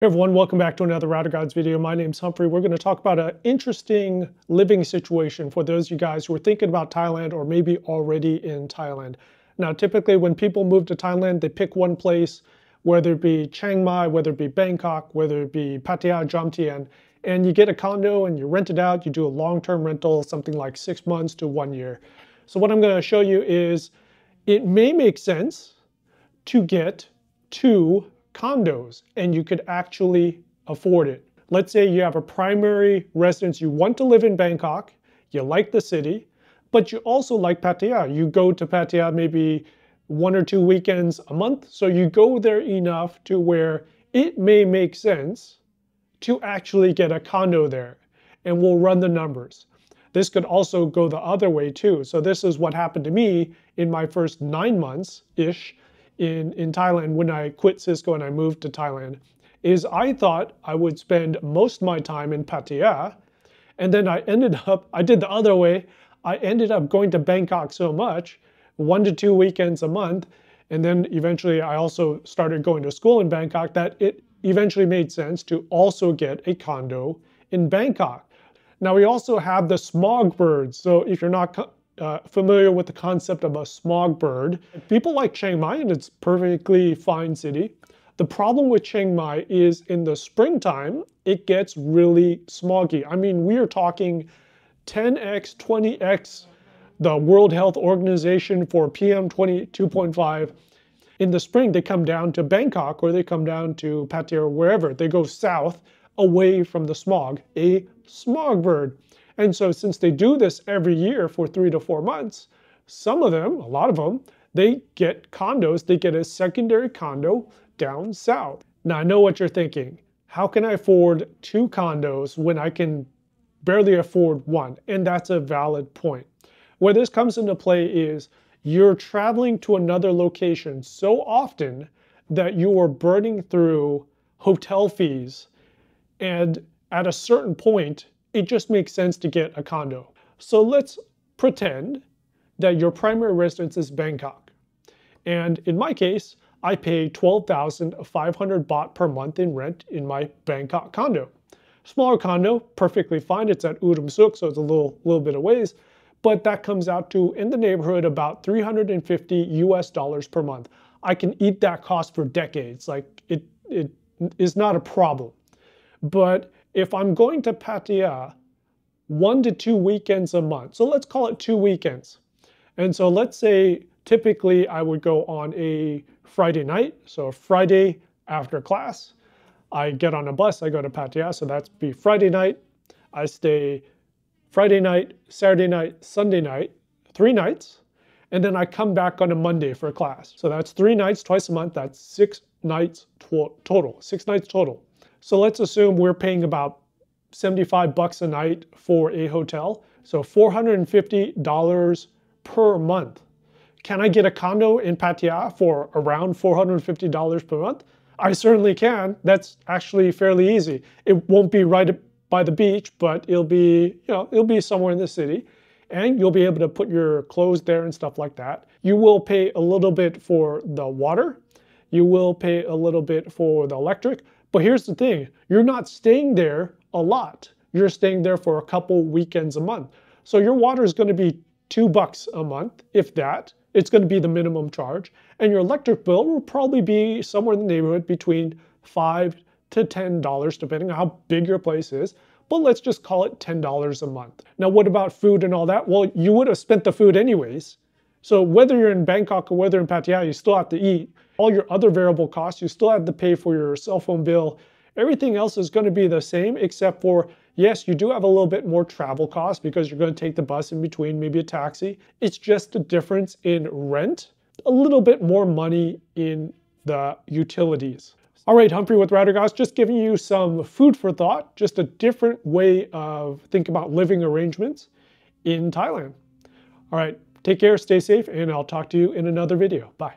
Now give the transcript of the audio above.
Hey everyone, welcome back to another Router Guides video. My name's Humphrey. We're going to talk about an interesting living situation for those of you guys who are thinking about Thailand or maybe already in Thailand. Now, typically when people move to Thailand, they pick one place, whether it be Chiang Mai, whether it be Bangkok, whether it be Pattaya, Jomtien, and you get a condo and you rent it out. You do a long-term rental, something like 6 months to 1 year. So what I'm going to show you is it may make sense to get two condos and you could actually afford it. Let's say you have a primary residence, you want to live in Bangkok, you like the city, but you also like Pattaya. You go to Pattaya maybe 1 or 2 weekends a month, so you go there enough to where it may make sense to actually get a condo there, and we'll run the numbers. This could also go the other way too. So this is what happened to me in my first 9 months-ish in Thailand when I quit Cisco and I moved to Thailand, is I thought I would spend most of my time in Pattaya, and then I did the other way. I ended up going to Bangkok so much, 1 to 2 weekends a month, and then eventually I also started going to school in Bangkok, that it eventually made sense to also get a condo in Bangkok. Now we also have the smog birds. So if you're not familiar with the concept of a smog bird, people like Chiang Mai, and it's a perfectly fine city. The problem with Chiang Mai is in the springtime, it gets really smoggy. I mean, we are talking 10x, 20x the World Health Organization for PM 2.5. In the spring, they come down to Bangkok or they come down to Pattaya or wherever. They go south away from the smog, a smog bird. And so since they do this every year for 3 to 4 months, some of them, a lot of them, they get condos, they get a secondary condo down south. Now I know what you're thinking. How can I afford 2 condos when I can barely afford 1? And that's a valid point. Where this comes into play is you're traveling to another location so often that you are burning through hotel fees, and at a certain point, it just makes sense to get a condo. So let's pretend that your primary residence is Bangkok. And in my case, I pay 12,500 baht per month in rent in my Bangkok condo. Smaller condo, perfectly fine. It's at Udom Suk, so it's a little bit of ways. But that comes out to, in the neighborhood, about $350 US per month. I can eat that cost for decades. Like, it is not a problem. But if I'm going to Pattaya 1 to 2 weekends a month, so let's call it 2 weekends. And so let's say typically I would go on a Friday night. So Friday after class, I get on a bus, I go to Pattaya. So that's be Friday night. I stay Friday night, Saturday night, Sunday night, 3 nights. And then I come back on a Monday for class. So that's 3 nights twice a month. That's 6 nights total, 6 nights total. So let's assume we're paying about 75 bucks a night for a hotel. So $450 per month. Can I get a condo in Pattaya for around $450 per month? I certainly can. That's actually fairly easy. It won't be right by the beach, but it'll be somewhere in the city. And you'll be able to put your clothes there and stuff like that. You will pay a little bit for the water. You will pay a little bit for the electric. But here's the thing, you're not staying there a lot. You're staying there for a couple weekends a month. So your water is going to be $2 a month, if that. It's going to be the minimum charge. And your electric bill will probably be somewhere in the neighborhood between $5 to $10, depending on how big your place is. But let's just call it $10 a month. Now, what about food and all that? Well, you would have spent the food anyways. So whether you're in Bangkok or whether in Pattaya, you still have to eat. All your other variable costs, you still have to pay for your cell phone bill. Everything else is going to be the same, except for, yes, you do have a little bit more travel costs because you're going to take the bus in between, maybe a taxi. It's just a difference in rent, a little bit more money in the utilities. All right, Humphrey with Router Guides, just giving you some food for thought, just a different way of thinking about living arrangements in Thailand. All right. Take care, stay safe, and I'll talk to you in another video. Bye.